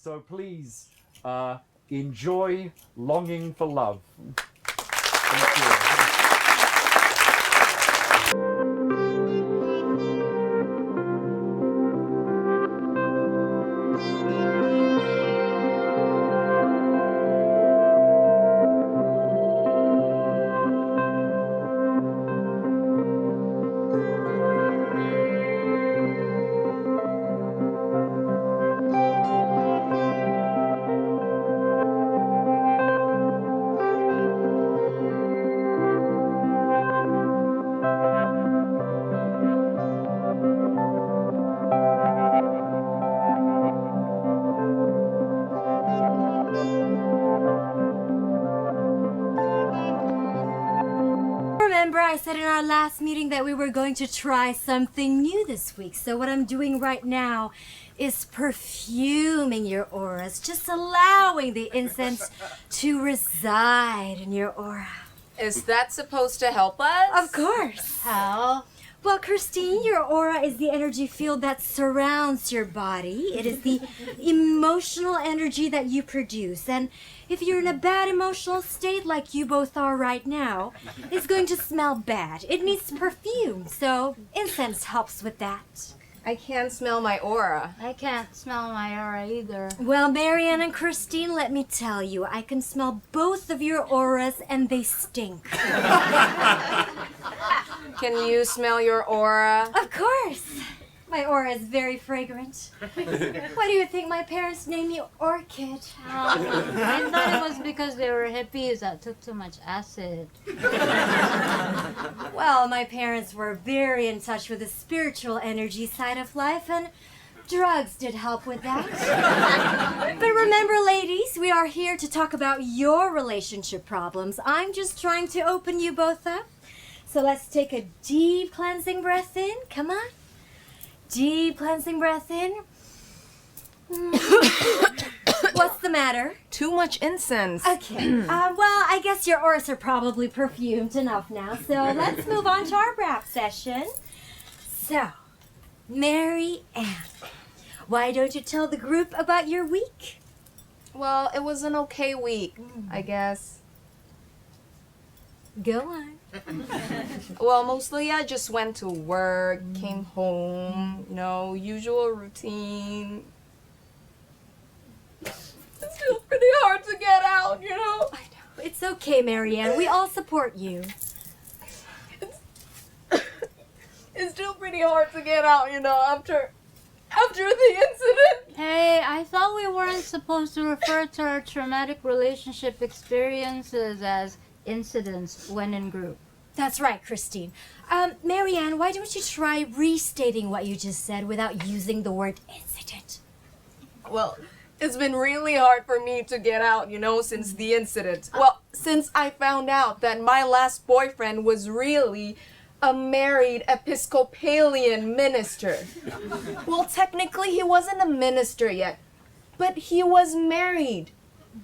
So please enjoy Longing for Love. Thank you. Remember, I said in our last meeting that we were going to try something new this week. So what I'm doing right now is perfuming your auras, just allowing the incense to reside in your aura. Is that supposed to help us? Of course. How? Well, Christine, your aura is the energy field that surrounds your body. It is the emotional energy that you produce. And if you're in a bad emotional state like you both are right now, it's going to smell bad. It needs perfume, so incense helps with that. I can't smell my aura. I can't smell my aura either. Well, Marianne and Christine, let me tell you, I can smell both of your auras and they stink. Can you smell your aura? Of course. My aura is very fragrant. Why do you think my parents named me Orchid? I thought it was because they were hippies that took too much acid. Well, my parents were very in touch with the spiritual energy side of life, and drugs did help with that. But remember, ladies, we are here to talk about your relationship problems. I'm just trying to open you both up. So let's take a deep cleansing breath in. Come on. Deep cleansing breath in. What's the matter? Too much incense. Okay. Well, I guess your auras are probably perfumed enough now. So let's move on to our rap session. So, Mary Ann, why don't you tell the group about your week? Well, it was an okay week, I guess. Go on. Well, mostly I just went to work, came home, usual routine. It's still pretty hard to get out, I know. It's okay, Marianne. We all support you. It's still pretty hard to get out, after the incident. Hey, I thought we weren't supposed to refer to our traumatic relationship experiences as incidents when in group. That's right, Christine. Marianne, why don't you try restating what you just said without using the word incident? Well, it's been really hard for me to get out, since the incident. Well, since I found out that my last boyfriend was really a married Episcopalian minister. Well, technically he wasn't a minister yet, but he was married.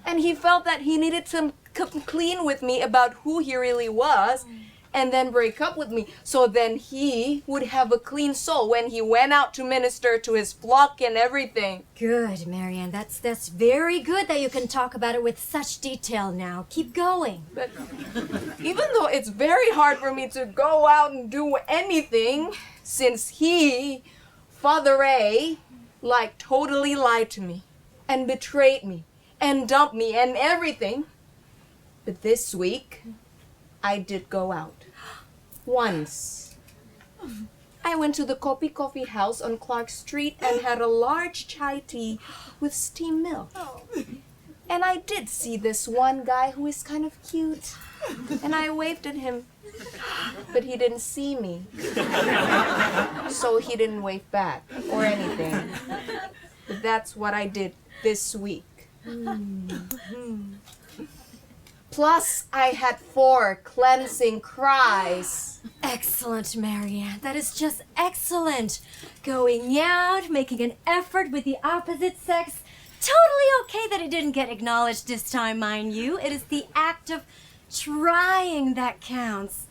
And he felt that he needed to come clean with me about who he really was and then break up with me. So then he would have a clean soul when he went out to minister to his flock and everything. Good, Marianne. That's very good that you can talk about it with such detail now. Keep going. But even though it's very hard for me to go out and do anything, since he, Father A, totally lied to me and betrayed me and dumped me and everything. But this week, I did go out. Once. I went to the Kopi Coffee House on Clark Street and had a large chai tea with steamed milk. And I did see this one guy who is kind of cute. And I waved at him. But he didn't see me. So he didn't wave back or anything. But that's what I did this week. Plus, I had 4 cleansing cries. Excellent, Marianne. That is just excellent. Going out, making an effort with the opposite sex. Totally okay that it didn't get acknowledged this time, mind you. It is the act of trying that counts.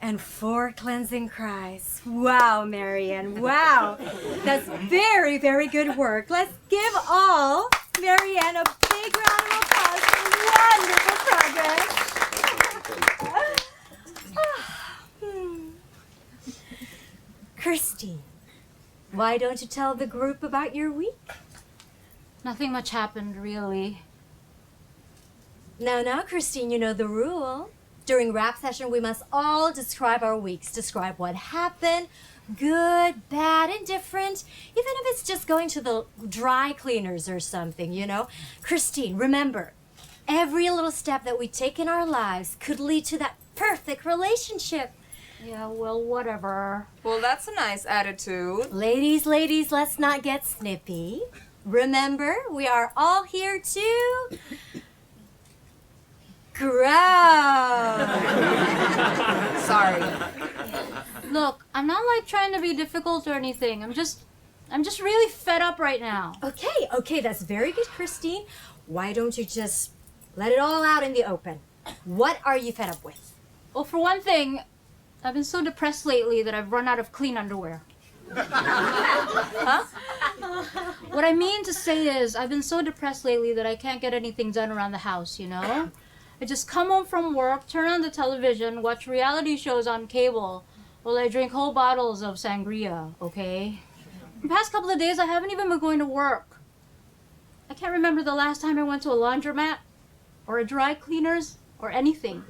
And 4 cleansing cries. Wow, Marianne, wow. That's very, very good work. Let's give all Marianne, a big round of applause for wonderful progress. Christine, why don't you tell the group about your week? Nothing much happened, really. Now, Christine, you know the rule. During rap session, we must all describe our weeks. Describe what happened, good, bad, indifferent, even if it's just going to the dry cleaners or something, you know. Christine, remember, every little step that we take in our lives could lead to that perfect relationship. Yeah, well, whatever. Well, that's a nice attitude. Ladies, let's not get snippy. Remember, we are all here to grow. Sorry. Look, I'm not like trying to be difficult or anything. I'm just really fed up right now. Okay, that's very good, Christine. Why don't you just let it all out in the open? What are you fed up with? Well, for one thing, I've been so depressed lately that I've run out of clean underwear. Huh? What I mean to say is, I've been so depressed lately that I can't get anything done around the house, you know? I just come home from work, turn on the television, watch reality shows on cable, while I drink whole bottles of sangria, okay? The past couple of days, I haven't even been going to work. I can't remember the last time I went to a laundromat, or a dry cleaners, or anything.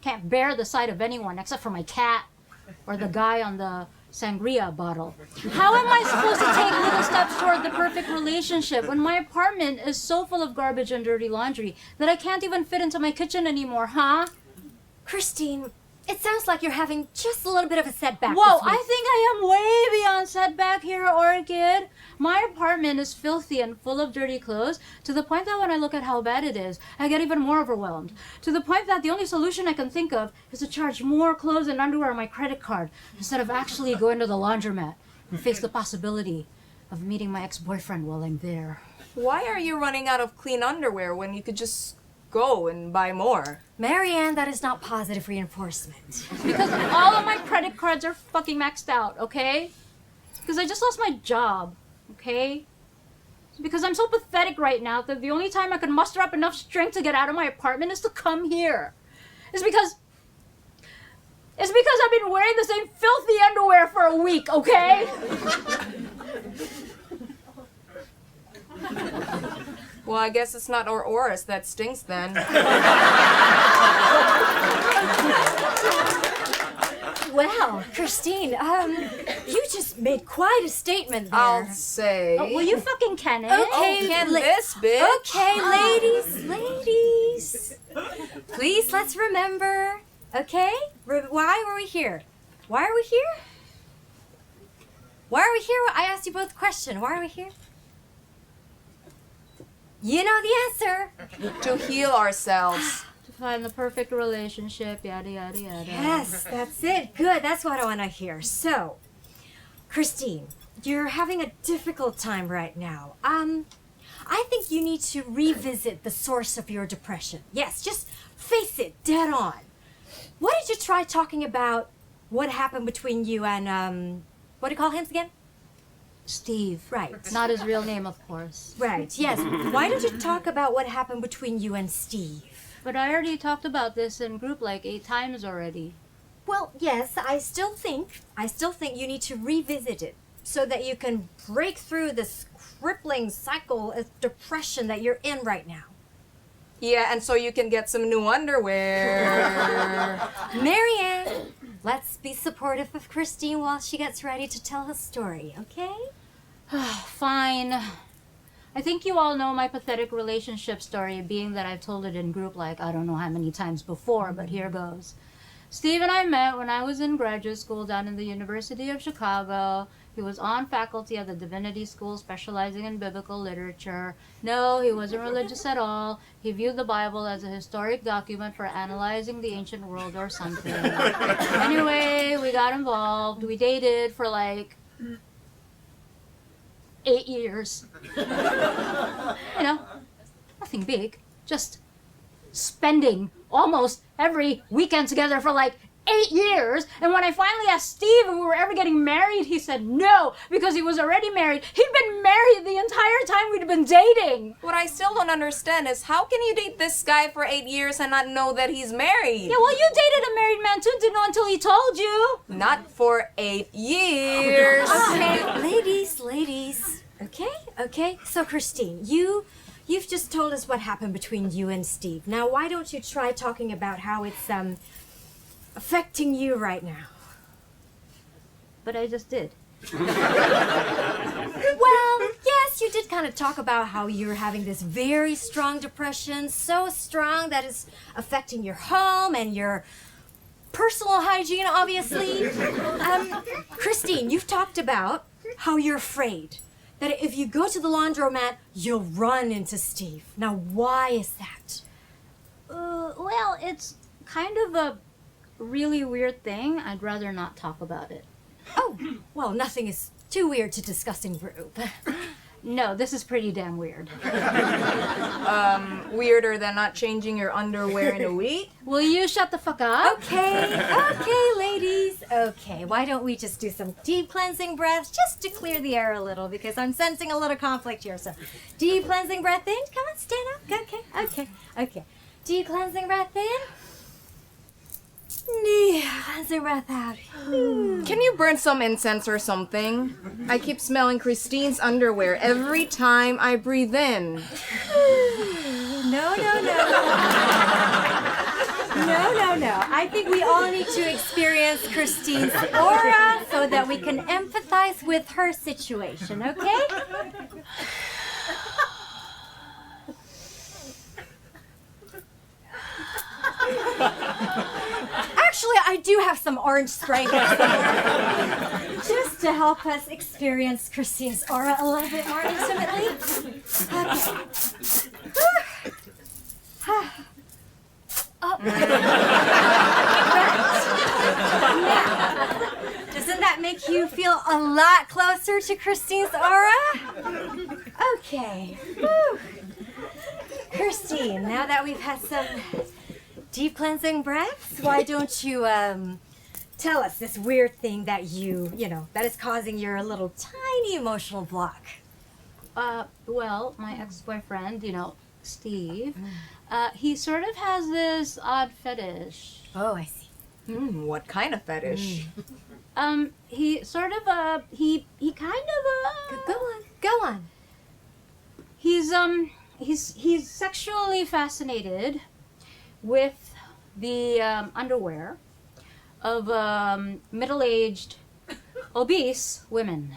Can't bear the sight of anyone except for my cat, or the guy on the sangria bottle. How am I supposed to take little steps toward the perfect relationship when my apartment is so full of garbage and dirty laundry that I can't even fit into my kitchen anymore, huh? Christine, it sounds like you're having just a little bit of a setback. Whoa, this week. I think I am way beyond setback here, Orchid. My apartment is filthy and full of dirty clothes to the point that when I look at how bad it is, I get even more overwhelmed. To the point that the only solution I can think of is to charge more clothes and underwear on my credit card instead of actually going to the laundromat and face the possibility of meeting my ex-boyfriend while I'm there. Why are you running out of clean underwear when you could just go and buy more? Marianne, that is not positive reinforcement. Because all of my credit cards are fucking maxed out, okay? Because I just lost my job, okay? Because I'm so pathetic right now that the only time I can muster up enough strength to get out of my apartment is to come here. It's because I've been wearing the same filthy underwear for a week, okay? Well, I guess it's not our Oris that stinks then. Well, Christine, you just made quite a statement there. I'll say. Well, you fucking can it. Okay, Can this, bitch? Okay, ladies. Please, let's remember. Okay? Why were we here? Why are we here? Why are we here? I asked you both a question. Why are we here? You know the answer. To heal ourselves. To find the perfect relationship, yada, yada, yada. Yes, that's it. Good. That's what I want to hear. So, Christine, you're having a difficult time right now. I think you need to revisit the source of your depression. Yes, just face it dead on. Why don't you try talking about what happened between you and, what do you call him again? Steve. Right. Not his real name, of course. Right, yes. Why don't you talk about what happened between you and Steve? But I already talked about this in group like 8 times already. Well, yes, I still think you need to revisit it so that you can break through this crippling cycle of depression that you're in right now. Yeah, and so you can get some new underwear. Marianne, let's be supportive of Christine while she gets ready to tell her story, okay? Fine. I think you all know my pathetic relationship story, being that I've told it in group like I don't know how many times before, but here goes. Steve and I met when I was in graduate school down in the University of Chicago. He was on faculty at the Divinity School specializing in biblical literature. No, he wasn't religious at all. He viewed the Bible as a historic document for analyzing the ancient world or something. Anyway, we got involved. We dated for like 8 years. You know, nothing big. Just spending almost every weekend together for like 8 years. And when I finally asked Steve if we were ever getting married, he said no, because he was already married. He'd been married the entire time we'd been dating. What I still don't understand is how can you date this guy for 8 years and not know that he's married? Yeah, well, you dated a married man too, didn't know until he told you. Not for 8 years. Okay, ladies. Okay. So, Christine, you've just told us what happened between you and Steve. Now, why don't you try talking about how it's affecting you right now? But I just did. Well, yes, you did kind of talk about how you're having this very strong depression, so strong that it's affecting your home and your personal hygiene, obviously. Christine, you've talked about how you're afraid that if you go to the laundromat, you'll run into Steve. Now, why is that? Well, it's kind of a really weird thing. I'd rather not talk about it. Oh, well, nothing is too weird to discuss in group. No, this is pretty damn weird. Weirder than not changing your underwear in a week? Will you shut the fuck up? Okay, ladies. Okay, why don't we just do some deep cleansing breaths just to clear the air a little, because I'm sensing a little conflict here. So, deep cleansing breath in. Come on, stand up. Okay. Deep cleansing breath in. Deep cleansing breath out. Can you burn some incense or something? I keep smelling Christine's underwear every time I breathe in. No. I think we all need to experience Christine's aura so that we can empathize with her situation, okay? Actually, I do have some orange spray here just to help us experience Christine's aura a little bit more intimately. Okay. Up. Now, doesn't that make you feel a lot closer to Christine's aura? Okay. Whew. Christine, now that we've had some deep cleansing breaths, why don't you tell us this weird thing that that is causing your little tiny emotional block? Well, my ex-boyfriend, Steve, he sort of has this odd fetish. Oh, I see. What kind of fetish? He sort of, he kind of, Go on. He's sexually fascinated with the underwear of middle-aged, obese women.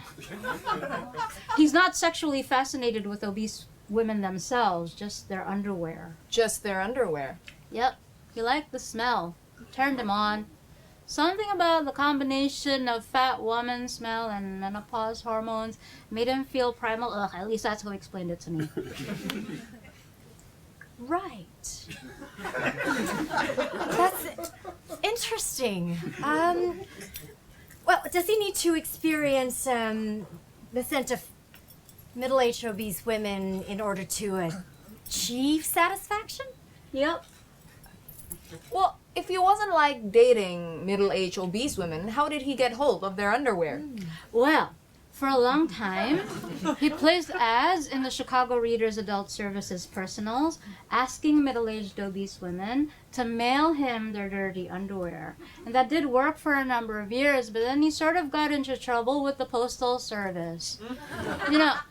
He's not sexually fascinated with obese women themselves, just their underwear. Just their underwear. Yep, he liked the smell. Turned him on. Something about the combination of fat woman smell and menopause hormones made him feel primal. Ugh, at least that's how he explained it to me. Right. That's interesting. Well, does he need to experience the scent of middle-aged obese women in order to achieve satisfaction? Yep. Well, if he wasn't like dating middle-aged obese women, how did he get hold of their underwear? Well, for a long time, he placed ads in the Chicago Reader's Adult Services Personals asking middle-aged obese women to mail him their dirty underwear. And that did work for a number of years, but then he sort of got into trouble with the Postal Service.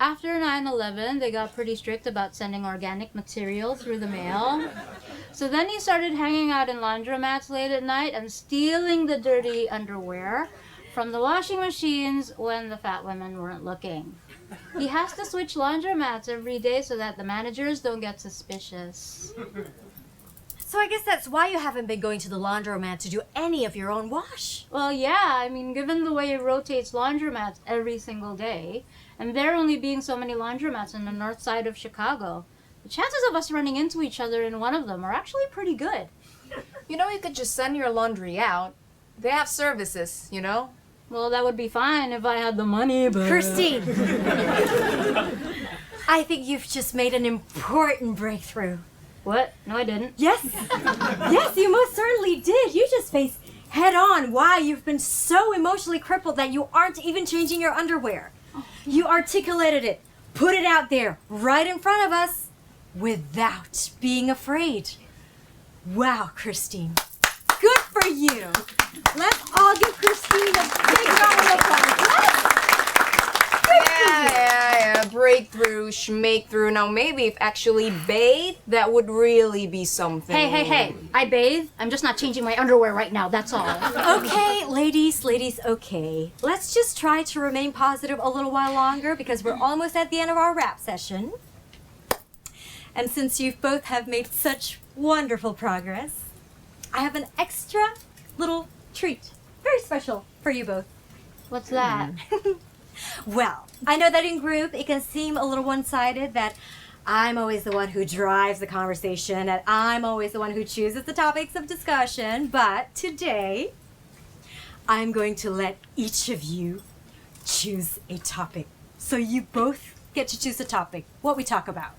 After 9/11, they got pretty strict about sending organic material through the mail. So then he started hanging out in laundromats late at night and stealing the dirty underwear from the washing machines when the fat women weren't looking. He has to switch laundromats every day so that the managers don't get suspicious. So I guess that's why you haven't been going to the laundromat to do any of your own wash. Well, yeah, given the way he rotates laundromats every single day, and there only being so many laundromats on the north side of Chicago, the chances of us running into each other in one of them are actually pretty good. You could just send your laundry out. They have services, Well, that would be fine if I had the money, but... Christine! I think you've just made an important breakthrough. What? No, I didn't. Yes, you most certainly did. You just faced head on why you've been so emotionally crippled that you aren't even changing your underwear. You articulated it, put it out there, right in front of us, without being afraid. Wow, Christine. Good for you. Let's all give Christine a big round of applause. Yeah. Breakthrough, schmake through. Now maybe if actually bathe, that would really be something. Hey. I bathe. I'm just not changing my underwear right now. That's all. Okay, ladies, okay. Let's just try to remain positive a little while longer because we're almost at the end of our rap session. And since you both have made such wonderful progress, I have an extra little treat, very special for you both. What's that? Well, I know that in group it can seem a little one-sided that I'm always the one who drives the conversation and I'm always the one who chooses the topics of discussion, but today I'm going to let each of you choose a topic. So you both get to choose a topic, what we talk about.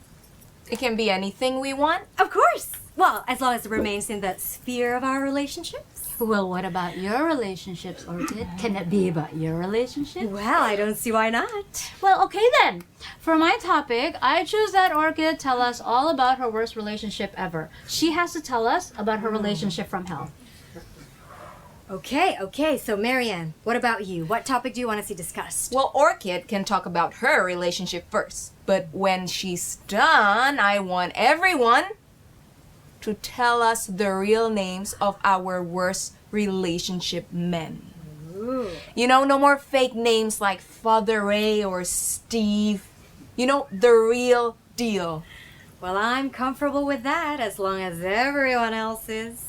It can be anything we want. Of course! Well, as long as it remains in the sphere of our relationships. Well, what about your relationships, Orchid? Can it be about your relationship? Well, I don't see why not. Well, okay then. For my topic, I choose that Orchid tell us all about her worst relationship ever. She has to tell us about her relationship from hell. Okay. So, Marianne, what about you? What topic do you want to see discussed? Well, Orchid can talk about her relationship first. But when she's done, I want everyone to tell us the real names of our worst relationship men. Ooh. You know, no more fake names like Father Ray or Steve. You know, the real deal. Well, I'm comfortable with that as long as everyone else is.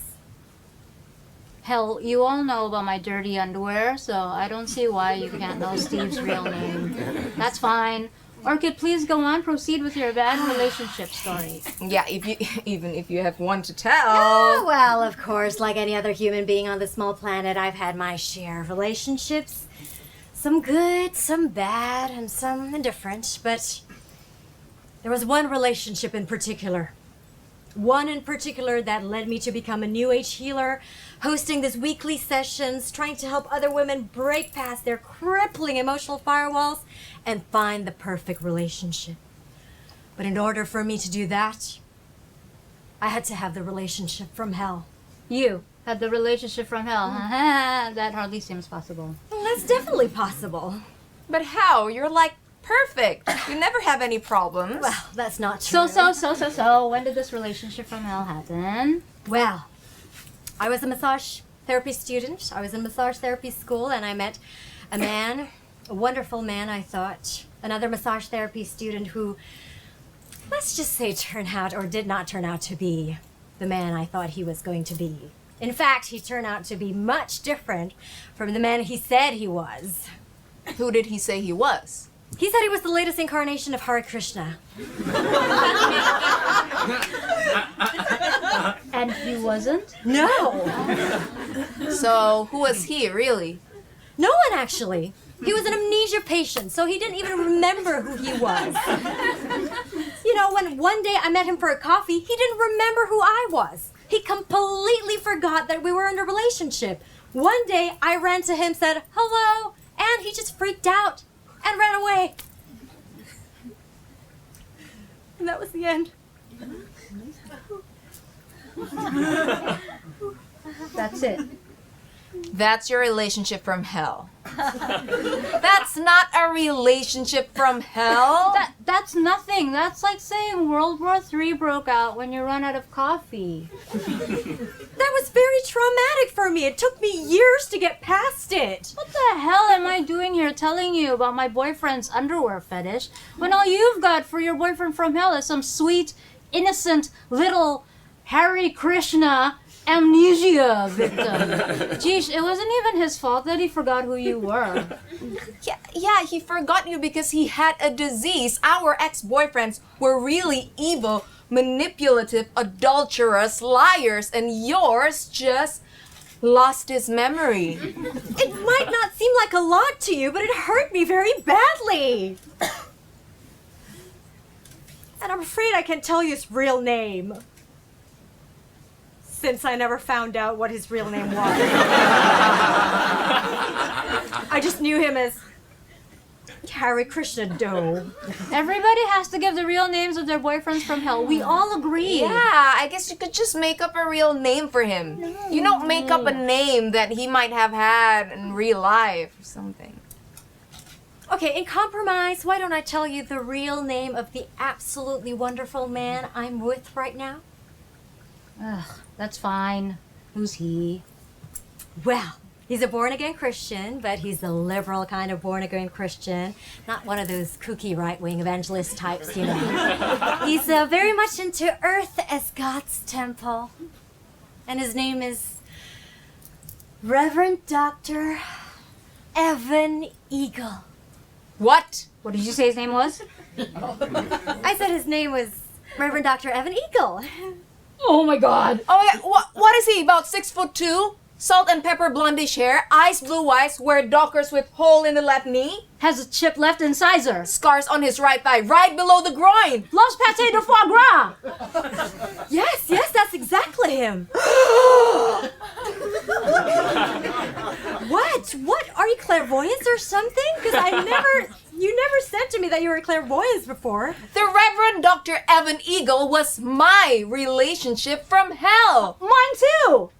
Hell, you all know about my dirty underwear, so I don't see why you can't know Steve's real name. That's fine. Orchid, please go on. Proceed with your bad relationship story. Yeah, even if you have one to tell. Oh, well, of course, like any other human being on this small planet, I've had my share of relationships. Some good, some bad, and some indifferent. But there was one relationship in particular. One in particular that led me to become a New Age healer, hosting these weekly sessions, trying to help other women break past their crippling emotional firewalls and find the perfect relationship. But in order for me to do that, I had to have the relationship from hell. You had the relationship from hell. That hardly seems possible. Well, that's definitely possible. But how? You're like perfect. You never have any problems. Well, that's not true. So, when did this relationship from hell happen? Well, I was a massage therapy student. I was in massage therapy school and I met a man, a wonderful man, I thought. Another massage therapy student who, let's just say, turned out or did not turn out to be the man I thought he was going to be. In fact, he turned out to be much different from the man he said he was. Who did he say he was? He said he was the latest incarnation of Hare Krishna. And he wasn't? No! So, who was he, really? No one, actually. He was an amnesia patient, so he didn't even remember who he was. You know, when one day I met him for a coffee, he didn't remember who I was. He completely forgot that we were in a relationship. One day I ran to him, said hello, and he just freaked out and ran away. And that was the end. That's it. That's your relationship from hell. That's not a relationship from hell. That's nothing. That's like saying World War III broke out when you run out of coffee. That was very traumatic for me. It took me years to get past it. What the hell am I doing here telling you about my boyfriend's underwear fetish when all you've got for your boyfriend from hell is some sweet, innocent, little Hare Krishna amnesia victim? Geesh, it wasn't even his fault that he forgot who you were. Yeah, he forgot you because he had a disease. Our ex-boyfriends were really evil, manipulative, adulterous, liars, and yours just lost his memory. It might not seem like a lot to you, but it hurt me very badly. And I'm afraid I can't tell you his real name. since I never found out what his real name was. I just knew him as Hare Krishna Doe. Everybody has to give the real names of their boyfriends from hell. We all agree. Yeah, I guess you could just make up a real name for him. You don't make up a name that he might have had in real life or something. Okay, in compromise, why don't I tell you the real name of the absolutely wonderful man I'm with right now? Ugh, that's fine. Who's he? Well, he's a born-again Christian, but he's the liberal kind of born-again Christian. Not one of those kooky right-wing evangelist types, you know. He's very much into earth as God's temple. And his name is Reverend Dr. Evan Eagle. What? What did you say his name was? I said his name was Reverend Dr. Evan Eagle. Oh my god. Oh yeah, what is he, about 6'2"? Salt and pepper blondish hair, eyes blue eyes, wear dockers with hole in the left knee, Has a chip left incisor. scars on his right thigh, right below the groin. Loves pâté de foie gras. Yes, that's exactly him. What? Are you clairvoyant or something? Because you never said to me that you were clairvoyant before. The Reverend Dr. Evan Eagle was my relationship from hell. Mine too.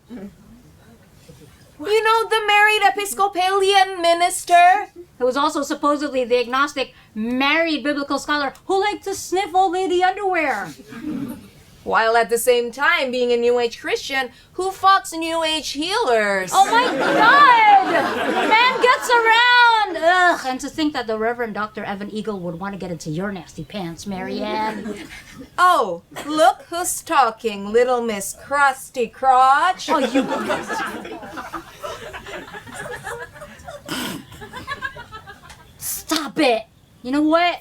You know, the married Episcopalian minister? Who was also supposedly the agnostic, married biblical scholar who liked to sniff old lady underwear. While at the same time being a New Age Christian who fucks New Age healers. Oh my god! The man gets around! Ugh, and to think that the Reverend Dr. Evan Eagle would want to get into your nasty pants, Marianne. Oh, look who's talking, little Miss Crusty Crotch. Oh, you... Stop it! You know what?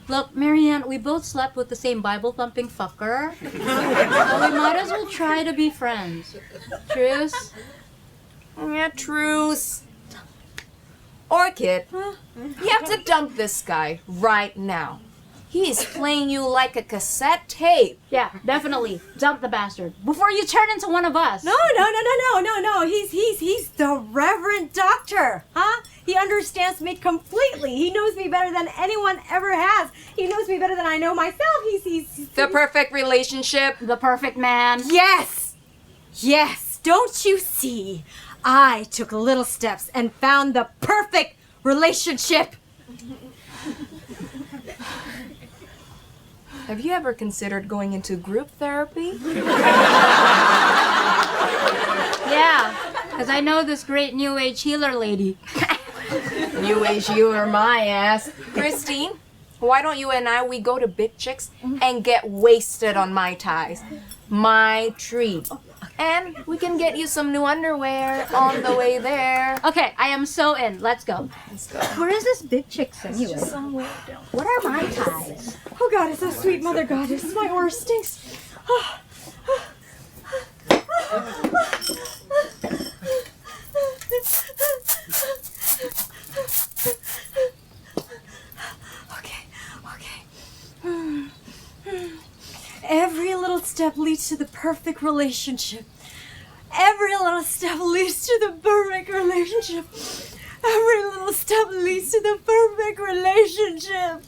Look, Marianne, we both slept with the same Bible-thumping fucker. So we might as well try to be friends. Truce? Yeah, truce. Orchid, you have to dump this guy right now. He's playing you like a cassette tape. Yeah, definitely. Dump the bastard. Before you turn into one of us. No. He's the Reverend Doctor, huh? He understands me completely. He knows me better than anyone ever has. He knows me better than I know myself. He's The perfect relationship. The perfect man. Yes. Don't you see? I took little steps and found the perfect relationship. Have you ever considered going into group therapy? Yeah, because I know this great New Age healer lady. New Age healer, my ass. Christine, why don't you and we go to Big Chicks and get wasted on Mai Tais? My treat. And we can get you some new underwear on the way there. Okay, I am so in. Let's go. Let's go. Where is this Big Chicks anyway? Somewhere down. What are my ties? Oh God, it's so sweet, Mother Goddess. My aura stinks. Okay. Every little step leads to the perfect relationship. Every little step leads to the perfect relationship. Every little step leads to the perfect relationship.